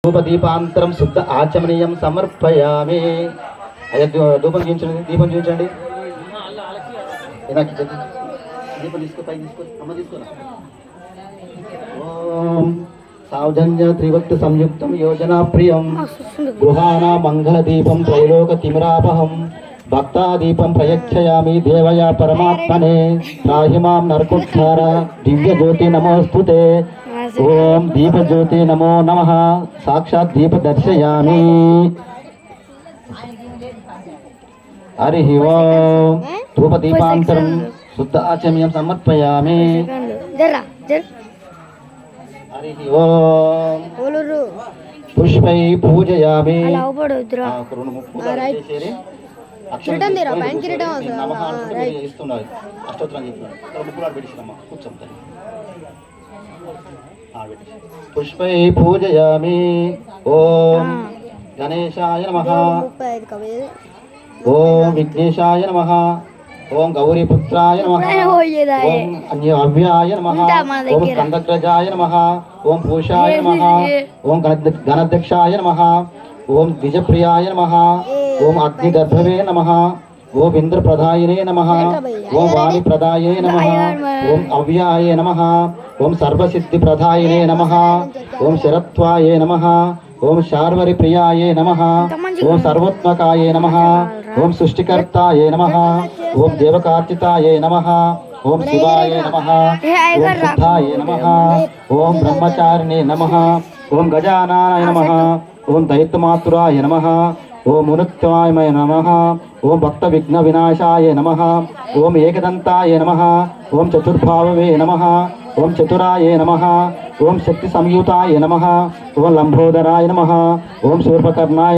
ధూపదీపాంతరం శుద్ధ ఆచమనీయం సమర్పయామి. అయ్యా ధూపం చూపించండి, దీపం చూపించండి. దీపం తీసుకో, పై తీసుకో, అమ్మ తీసుకోరా. ఓం సావజన్య త్రివక్త సంయుక్తం యోజనా ప్రియం గృహాణ మంగళ దీపం త్రైలోక తిమిరాపహం భక్తాదీపం ప్రయచ్చయామి దేవయా పరమాత్మనే త్రాహిమాం నరకుక్షార దివ్య జ్యోతి నమోస్తుతే. ఓం దీపజ్యోతి నమో నమః. సాక్షాత్ దీప దర్శయామి. హరి ఓం ధూపదీపాంతరం శుద్ధ ఆచమ్యం సమర్పయామి. హరి ఓం పుష్పై పూజయామి. పుష్పై పూజయామి. ఓం గణేశాయ నమః. ఓం విఘ్నేశాయ నమః. ఓం గౌరీపుత్రాయ నమః. ఓం అవ్యాయ నమః. ఓం స్కందగ్రజాయ నమః. ఓం పూషాయ నమః. ఓం గణాధ్యక్షాయ నమః. ఓం ద్విజప్రియాయ నమః. ఓం అగ్నిగర్భవే నమః. ఓం ఇంద్రప్రదాయనే నమః. ఓం వాణిప్రదాయే నమః. ఓం అవ్యాయ నమః. ఓం సర్వసిద్ధిప్రదాయనే నమః. ఓం శరత్వాయే నమః. ఓం శార్వరి ప్రియాయే నమః. ఓం సర్వోత్మకాయే నమః. ఓం సృష్టికర్తాయే నమః. ఓం దేవకార్చితాయే నమః. ఓం శివాయ నమః. ఓం సిద్ధాయ నమః. ఓం బ్రహ్మచారిణే నమః. ఓం గజాననాయ నమః. ఓం దైత్యమాతురాయ నమః. ఓం మునుక్తాయ నమః. ఓం భక్త విఘ్న వినాశాయ నమః. ఓం ఏకదంతాయ నమః. ఓం చతుర్భావవే నమః. ఓం చతురాయ నమః. ఓం శక్తి సంయుతాయ నమః. ఓం లంబోదరాయ నమః. ఓం శూర్పకర్ణాయ